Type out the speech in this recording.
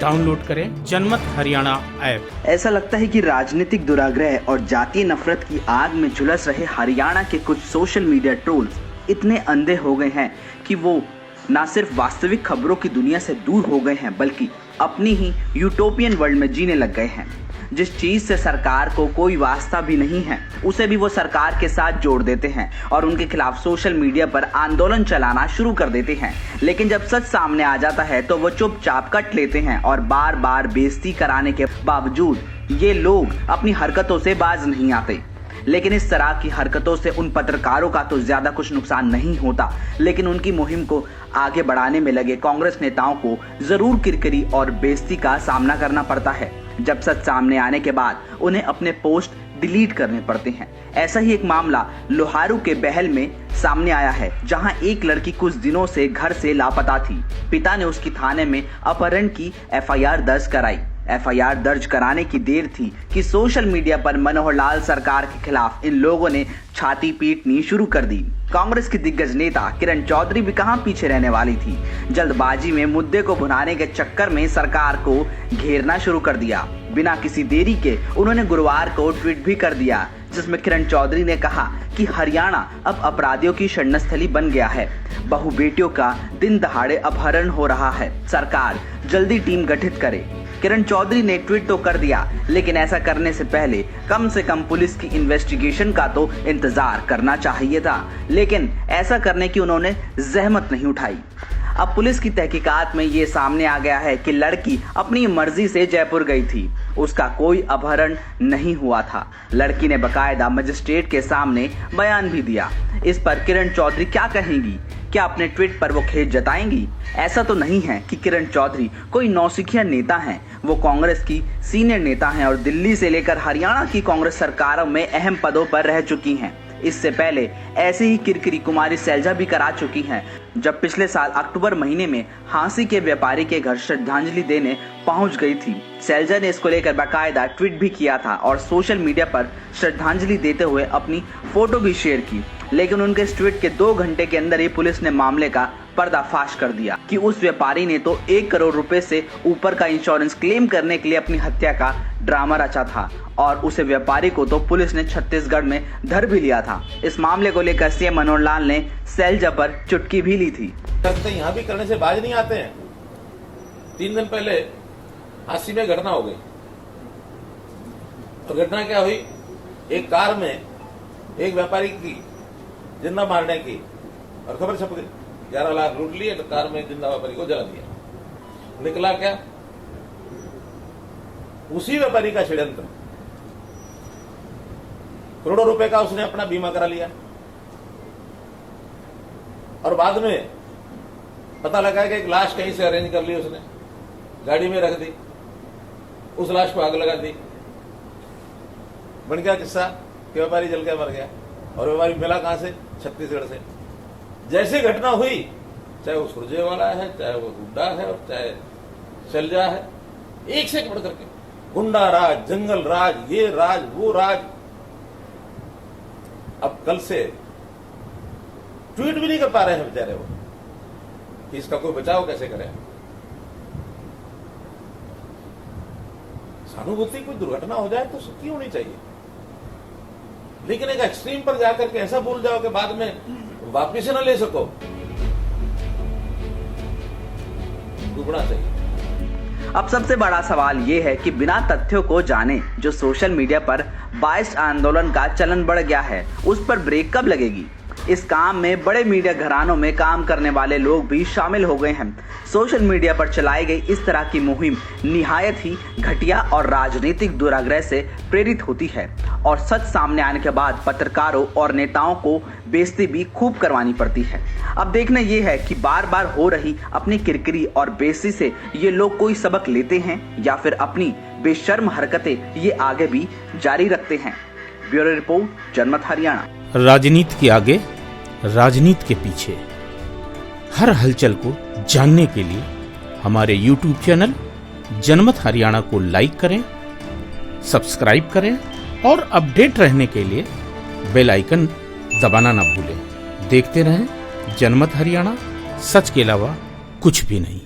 Download करें जनमत Haryana app. ऐसा लगता है कि राजनीतिक दुराग्रह और जातीय नफरत की आग में झुलस रहे हरियाणा के कुछ सोशल मीडिया ट्रोल्स इतने अंधे हो गए हैं कि वो न सिर्फ वास्तविक खबरों की दुनिया से दूर हो गए हैं बल्कि अपनी ही यूटोपियन वर्ल्ड में जीने लग गए हैं। जिस चीज से सरकार को कोई वास्ता भी नहीं है उसे भी वो सरकार के साथ जोड़ देते हैं और उनके खिलाफ सोशल मीडिया पर आंदोलन चलाना शुरू कर देते हैं। लेकिन जब सच सामने आ जाता है तो वो चुपचाप कट लेते हैं और बार बार बेइज्जती कराने के बावजूद ये लोग अपनी हरकतों से बाज नहीं आते। लेकिन इस तरह की हरकतों से उन पत्रकारों का तो ज्यादा कुछ नुकसान नहीं होता, लेकिन उनकी मुहिम को आगे बढ़ाने में लगे कांग्रेस नेताओं को जरूर किरकिरी और बेइज्जती का सामना करना पड़ता है। जब सच सामने आने के बाद उन्हें अपने पोस्ट डिलीट करने पड़ते हैं। ऐसा ही एक मामला लोहारू के बहल में सामने आया है, जहां एक लड़की कुछ दिनों से घर से लापता थी। पिता ने उसकी थाने में अपहरण की एफआईआर दर्ज कराई। एफआईआर दर्ज कराने की देर थी कि सोशल मीडिया पर मनोहर लाल सरकार के खिलाफ इन लोगों ने छाती पीटनी शुरू कर दी। कांग्रेस की दिग्गज नेता किरण चौधरी भी कहां पीछे रहने वाली थी। जल्दबाजी में मुद्दे को भुनाने के चक्कर में सरकार को घेरना शुरू कर दिया। बिना किसी देरी के उन्होंने गुरुवार को ट्वीट भी कर दिया, जिसमें किरण चौधरी ने कहा कि हरियाणा अब अपराधियों की शरणस्थली बन गया है। बहु बेटियों का दिन दहाड़े अपहरण हो रहा है। सरकार जल्दी टीम गठित करे। किरण चौधरी ने ट्वीट तो कर दिया, लेकिन ऐसा करने से पहले कम से कम पुलिस की इन्वेस्टिगेशन का तो इंतजार करना चाहिए था। लेकिन ऐसा करने की उन्होंने जहमत नहीं उठाई। अब पुलिस की तहकीकात में ये सामने आ गया है कि लड़की अपनी मर्जी से जयपुर गई थी, उसका कोई अपहरण नहीं हुआ था। लड़की ने बकायदा मजिस्ट्रेट के सामने बयान भी दिया। इस पर किरण चौधरी क्या कहेंगी? क्या अपने ट्वीट पर वो खेद जताएंगी? ऐसा तो नहीं है कि किरण चौधरी कोई नौसिखिया नेता हैं। वो कांग्रेस की सीनियर नेता हैं और दिल्ली से लेकर हरियाणा की कांग्रेस सरकारों में अहम पदों पर रह चुकी हैं। इससे पहले ऐसे ही किरकिरी कुमारी सैलजा भी करा चुकी हैं, जब पिछले साल अक्टूबर महीने में हांसी के व्यापारी के घर श्रद्धांजलि देने पहुंच गई थी। सैलजा ने इसको लेकर बाकायदा ट्वीट भी किया था और सोशल मीडिया पर श्रद्धांजलि देते हुए अपनी फोटो भी शेयर की। लेकिन उनके इस ट्वीट के 2 घंटे के अंदर ही पुलिस ने मामले का पर्दाफाश कर दिया कि उस व्यापारी ने तो 1 करोड़ रुपए से ऊपर का इंश्योरेंस क्लेम करने के लिए अपनी हत्या का ड्रामा रचा था और उसे व्यापारी को तो पुलिस ने छत्तीसगढ़ में धर भी लिया था। इस मामले को लेकर सीएम मनोहर लाल ने सैलजा पर चुटकी भी ली थी। यहाँ भी करने से बाज नहीं आते हैं। 3 दिन पहले हांसी में घटना हो गई। तो घटना क्या हुई, एक कार में एक व्यापारी की जिंदा मारने की और खबर छप गई। 11 लाख लूट लिए तो कार में जिंदा व्यापारी को जला दिया। निकला क्या, उसी व्यापारी का षड्यंत्र। करोड़ों रुपए का उसने अपना बीमा करा लिया और बाद में पता लगा कि एक लाश कहीं से अरेंज कर ली उसने, गाड़ी में रख दी, उस लाश को आग लगा दी। बन गया किस्सा कि व्यापारी जल के मर गया और व्यापारी मिला कहां से, छत्तीसगढ़ से। जैसे घटना हुई, चाहे वो सुरजे वाला है, चाहे वो गुड्डा है और चाहे सैलजा है, एक से बढ़ करके गुंडा राज, जंगल राज, ये राज वो राज। अब कल से ट्वीट भी नहीं कर पा रहे हैं बेचारे वो कि इसका कोई बचाव कैसे करें। सहानुभूति, कोई दुर्घटना हो जाए तो सबकी होनी चाहिए, लेकिन एक एक्सट्रीम पर जाकर के ऐसा बोल जाओ कि बाद में वापिस न ले सको, डूबना चाहिए। अब सबसे बड़ा सवाल ये है कि बिना तथ्यों को जाने जो सोशल मीडिया पर बाइस्ड आंदोलन का चलन बढ़ गया है, उस पर ब्रेक कब लगेगी? इस काम में बड़े मीडिया घरानों में काम करने वाले लोग भी शामिल हो गए हैं। सोशल मीडिया पर चलाई गई इस तरह की मुहिम निहायत ही घटिया और राजनीतिक दुराग्रह से प्रेरित होती है और सच सामने आने के बाद पत्रकारों और नेताओं को बेइज्जती भी खूब करवानी पड़ती है। अब देखना यह है कि बार बार हो रही अपनी किरकिरी और बेइज्जती से ये लोग कोई सबक लेते हैं या फिर अपनी बेशर्म हरकतें ये आगे भी जारी रखते हैं। ब्यूरो रिपोर्ट, जनमत हरियाणा। राजनीति के आगे, राजनीति के पीछे, हर हलचल को जानने के लिए हमारे YouTube चैनल जनमत हरियाणा को लाइक करें, सब्सक्राइब करें और अपडेट रहने के लिए बेल आइकन दबाना ना भूलें। देखते रहें जनमत हरियाणा, सच के अलावा कुछ भी नहीं।